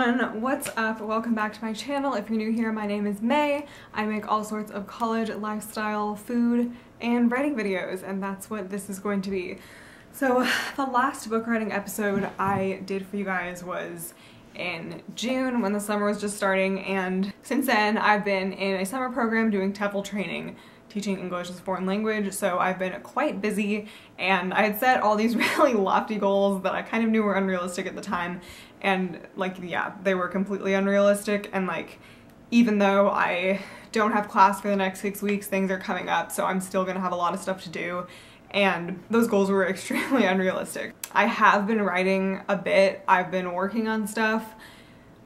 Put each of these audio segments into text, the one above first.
everyone, what's up? Welcome back to my channel. If you're new here, my name is May. I make all sorts of college, lifestyle, food, and writing videos, and that's what this is going to be. So the last book writing episode I did for you guys was in June when the summer was just starting, and since then I've been in a summer program doing TEFL training, teaching English as a foreign language, so I've been quite busy, and I had set all these really lofty goals that I kind of knew were unrealistic at the time, and like, yeah, they were completely unrealistic, and like, even though I don't have class for the next 6 weeks, things are coming up, so I'm still gonna have a lot of stuff to do, and those goals were extremely unrealistic. I have been writing a bit, I've been working on stuff,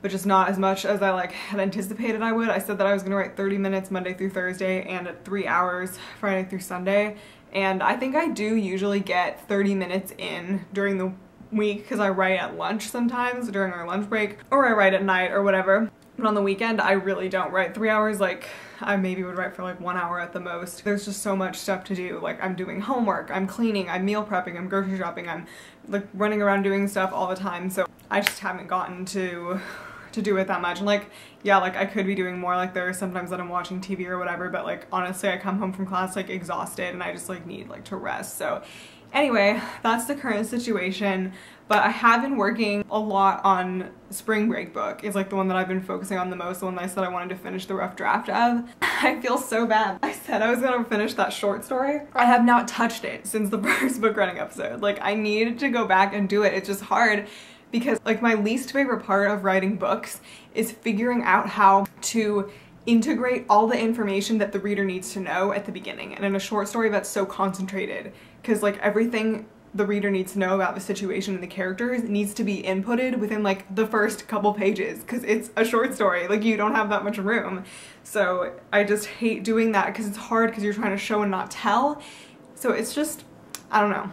but just not as much as I had anticipated I would. I said that I was gonna write 30 minutes Monday through Thursday and 3 hours Friday through Sunday, and I think I do usually get 30 minutes in during the week because I write at lunch sometimes during our lunch break, or I write at night or whatever. But on the weekend I really don't write 3 hours. Like, I maybe would write for like 1 hour at the most. There's just so much stuff to do. Like, I'm doing homework, I'm cleaning, I'm meal prepping, I'm grocery shopping, I'm like running around doing stuff all the time, so I just haven't gotten to do it that much. And like, yeah, like I could be doing more. Like, there are sometimes that I'm watching TV or whatever, but like honestly I come home from class like exhausted and I just like need like to rest. So anyway, that's the current situation. But I have been working a lot on Spring Break book. It's like the one that I've been focusing on the most, the one that I said I wanted to finish the rough draft of. I feel so bad. I said I was gonna finish that short story. I have not touched it since the first book writing episode. Like, I need to go back and do it. It's just hard because like my least favorite part of writing books is figuring out how to integrate all the information that the reader needs to know at the beginning. And in a short story that's so concentrated, because like everything the reader needs to know about the situation and the characters needs to be inputted within like the first couple pages, because it's a short story, like you don't have that much room. So I just hate doing that because it's hard because you're trying to show and not tell. So it's just, I don't know.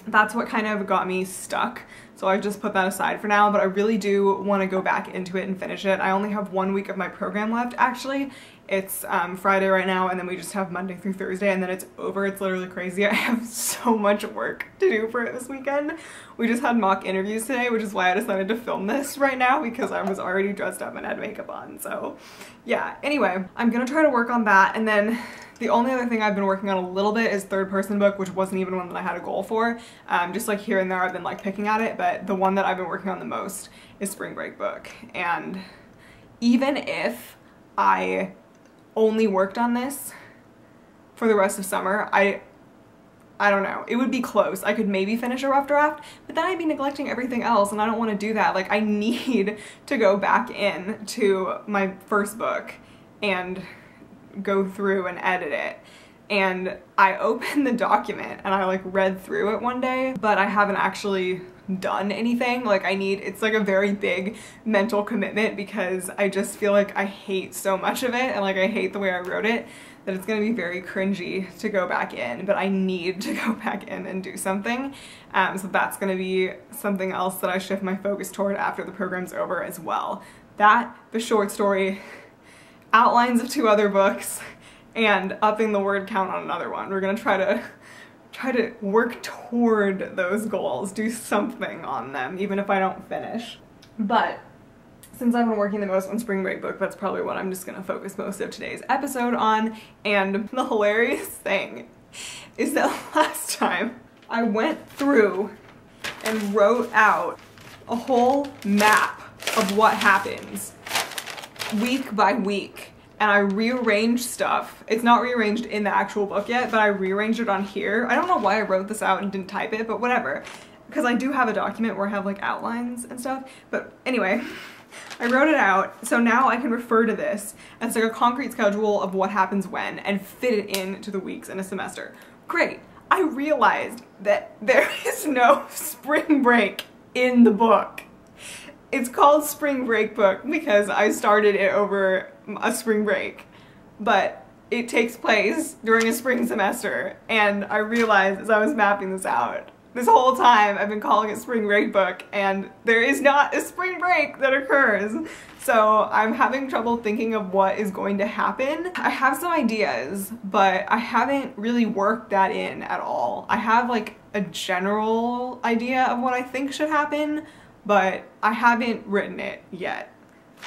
That's what kind of got me stuck. So I just put that aside for now, but I really do want to go back into it and finish it. I only have 1 week of my program left, actually. It's Friday right now, and then we just have Monday through Thursday, and then it's over. It's literally crazy. I have so much work to do for it this weekend. We just had mock interviews today, which is why I decided to film this right now, because I was already dressed up and had makeup on. So yeah, anyway, I'm gonna try to work on that, and then the only other thing I've been working on a little bit is third person book, which wasn't even one that I had a goal for. Just like here and there I've been like picking at it, but the one that I've been working on the most is Spring Break book. And even if I only worked on this for the rest of summer, I don't know, it would be close. I could maybe finish a rough draft, but then I'd be neglecting everything else, and I don't want to do that. Like, I need to go back in to my first book and go through and edit it. And I opened the document and I like read through it one day, but I haven't actually done anything. Like, it's like a very big mental commitment because I just feel like I hate so much of it, and like I hate the way I wrote it, that it's gonna be very cringy to go back in, but I need to go back in and do something. So that's gonna be something else that I shift my focus toward after the program's over as well. That, the short story, outlines of 2 other books, and upping the word count on another one. We're gonna try to work toward those goals, do something on them, even if I don't finish. But since I've been working the most on Spring Break book, that's probably what I'm just gonna focus most of today's episode on. And the hilarious thing is that last time I went through and wrote out a whole map of what happens week by week, and I rearranged stuff. It's not rearranged in the actual book yet, but I rearranged it on here. I don't know why I wrote this out and didn't type it, but whatever, because I do have a document where I have like outlines and stuff. But anyway, I wrote it out, so now I can refer to this as like a concrete schedule of what happens when and fit it into the weeks in a semester. Great. I realized that there is no spring break in the book. It's called Spring Break book because I started it over a spring break, but it takes place during a spring semester, and I realized as I was mapping this out, this whole time I've been calling it Spring Break book, and there is not a spring break that occurs. So I'm having trouble thinking of what is going to happen. I have some ideas, but I haven't really worked that in at all. I have like a general idea of what I think should happen, but I haven't written it yet.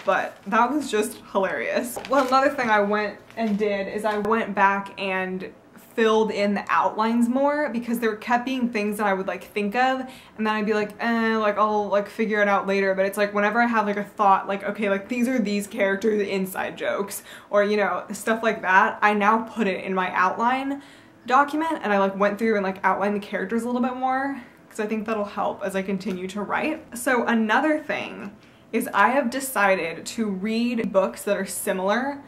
But that was just hilarious. Well, another thing I went and did is I went back and filled in the outlines more, because there kept being things that I would like think of and then I'd be like, like I'll like figure it out later. But it's like whenever I have like a thought like, okay, like these are these characters' inside jokes, or you know, stuff like that, I now put it in my outline document and I like went through and like outlined the characters a little bit more, because I think that'll help as I continue to write. So another thing is I have decided to read books that are similar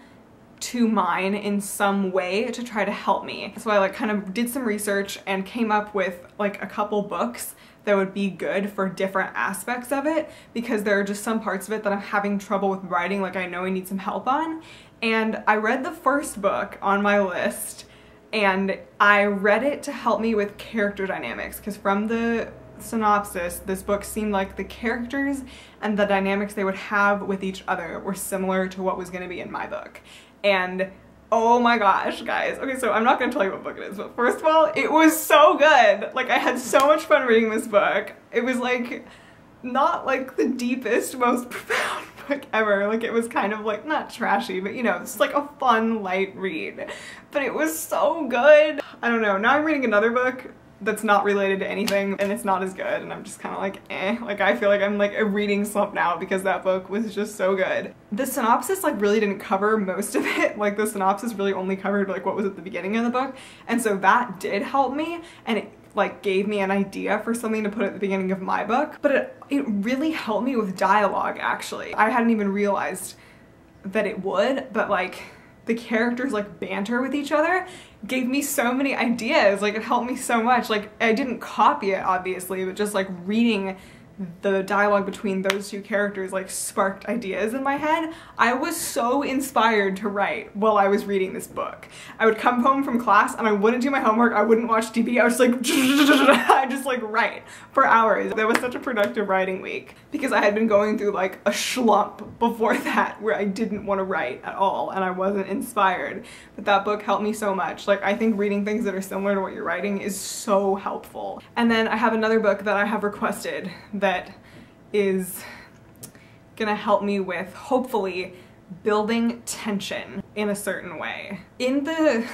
to mine in some way to try to help me. So I like kind of did some research and came up with like a couple books that would be good for different aspects of it, because there are just some parts of it that I'm having trouble with writing, like I know I need some help on. And I read the first book on my list and I read it to help me with character dynamics, because from the synopsis, this book seemed like the characters and the dynamics they would have with each other were similar to what was going to be in my book. And oh my gosh, guys. Okay, so I'm not gonna tell you what book it is, but first of all, it was so good. Like I had so much fun reading this book. It was like not like the deepest, most profound book ever. Like it was kind of like not trashy, but you know, it's like a fun, light read. But it was so good. I don't know, now I'm reading another book that's not related to anything and it's not as good, and I'm just kind of like like I feel like I'm like a reading slump now because that book was just so good. The synopsis like really didn't cover most of it. Like the synopsis really only covered like what was at the beginning of the book, and so that did help me, and it like gave me an idea for something to put at the beginning of my book. But it really helped me with dialogue actually. I hadn't even realized that it would, but like the characters like banter with each other gave me so many ideas. Like it helped me so much. Like I didn't copy it obviously, but just like reading the dialogue between those two characters like sparked ideas in my head. I was so inspired to write while I was reading this book. I would come home from class and I wouldn't do my homework, I wouldn't watch TV, I was just like I just like write for hours. That was such a productive writing week because I had been going through like a slump before that where I didn't want to write at all and I wasn't inspired. But that book helped me so much. Like I think reading things that are similar to what you're writing is so helpful. And then I have another book that I have requested that is gonna help me with hopefully building tension in a certain way. In the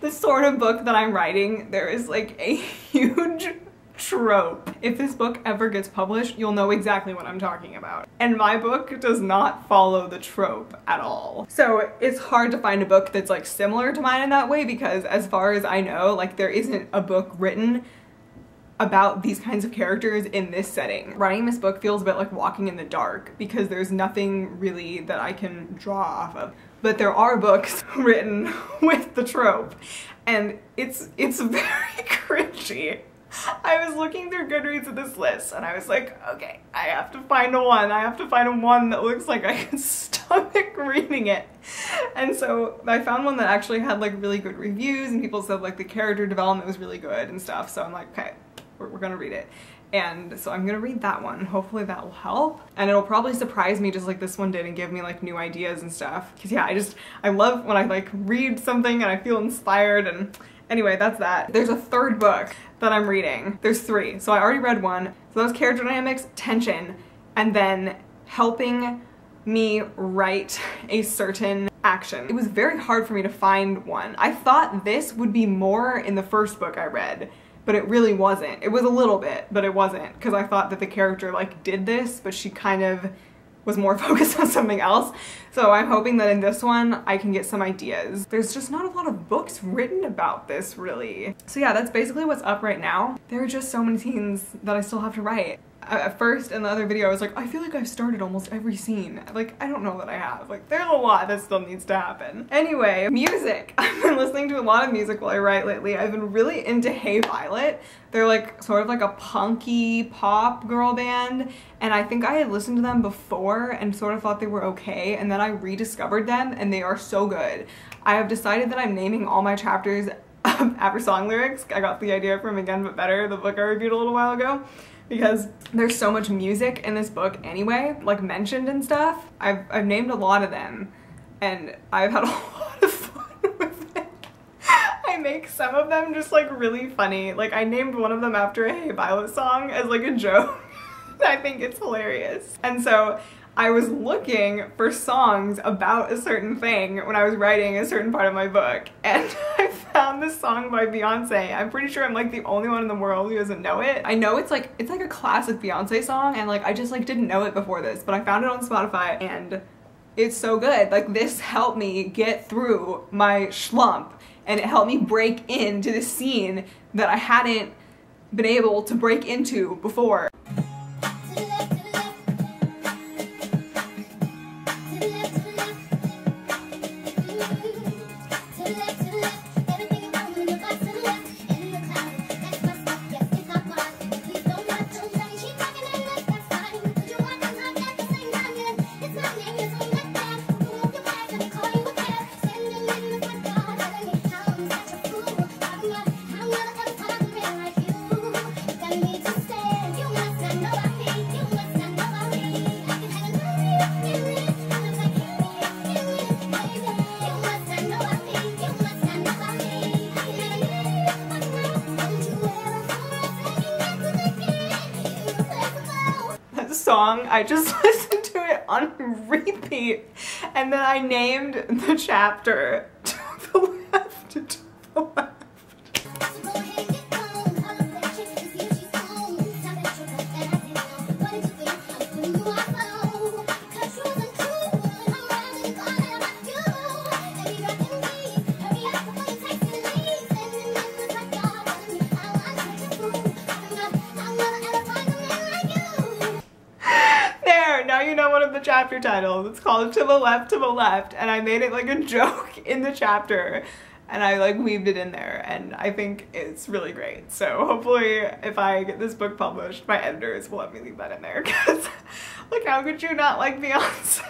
sort of book that I'm writing, there is like a huge trope. If this book ever gets published, you'll know exactly what I'm talking about. And my book does not follow the trope at all. So it's hard to find a book that's like similar to mine in that way, because as far as I know, like there isn't a book written about these kinds of characters in this setting. Writing this book feels a bit like walking in the dark because there's nothing really that I can draw off of. But there are books written with the trope and it's very cringy. I was looking through Goodreads at this list and I was like, okay, I have to find one. I have to find one that looks like I can stomach reading it. And so I found one that actually had like really good reviews and people said like the character development was really good and stuff. So I'm like, okay, we're gonna read it. And so I'm gonna read that one. Hopefully that will help. And it'll probably surprise me just like this one did and give me like new ideas and stuff. Cause yeah, I love when I like read something and I feel inspired. And anyway, that's that. There's a third book that I'm reading. There's three. So I already read one. So that was character dynamics, tension, and then helping me write a certain action. It was very hard for me to find one. I thought this would be more in the first book I read, but it really wasn't. It was a little bit, but it wasn't, because I thought that the character like did this, but she kind of was more focused on something else. So I'm hoping that in this one I can get some ideas. There's just not a lot of books written about this really. So yeah, that's basically what's up right now. There are just so many scenes that I still have to write. At first in the other video I was like, I feel like I've started almost every scene. Like, I don't know that I have. Like, there's a lot that still needs to happen. Anyway, music. I've been listening to a lot of music while I write lately. I've been really into Hey Violet. They're like sort of like a punky pop girl band, and I think I had listened to them before and sort of thought they were okay, and then I rediscovered them and they are so good. I have decided that I'm naming all my chapters after song lyrics. I got the idea from Again But Better, the book I reviewed a little while ago, because there's so much music in this book anyway, like mentioned and stuff. I've named a lot of them and I've had a lot of fun with it. I make some of them just like really funny. Like I named one of them after a Hey Violet song as like a joke. I think it's hilarious. And so I was looking for songs about a certain thing when I was writing a certain part of my book, and I found this song by Beyonce. I'm pretty sure I'm like the only one in the world who doesn't know it. I know it's like a classic Beyonce song, and like I just like didn't know it before this, but I found it on Spotify and it's so good. Like this helped me get through my schlump, and it helped me break into the scene that I hadn't been able to break into before. Song, I just listened to it on repeat, and then I named the chapter To the Left, To the Left. Now you know one of the chapter titles. It's called To the Left, and I made it like a joke in the chapter, and I like weaved it in there, and I think it's really great. So hopefully if I get this book published, my editors will let me leave that in there, because like how could you not like Beyonce?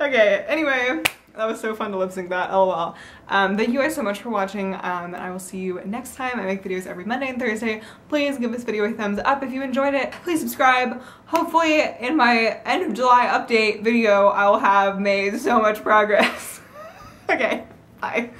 Okay, anyway, that was so fun to lip sync that, lol. Thank you guys so much for watching, and I will see you next time. I make videos every Monday and Thursday. Please give this video a thumbs up if you enjoyed it. Please subscribe. Hopefully in my end of July update video, I will have made so much progress. Okay, bye.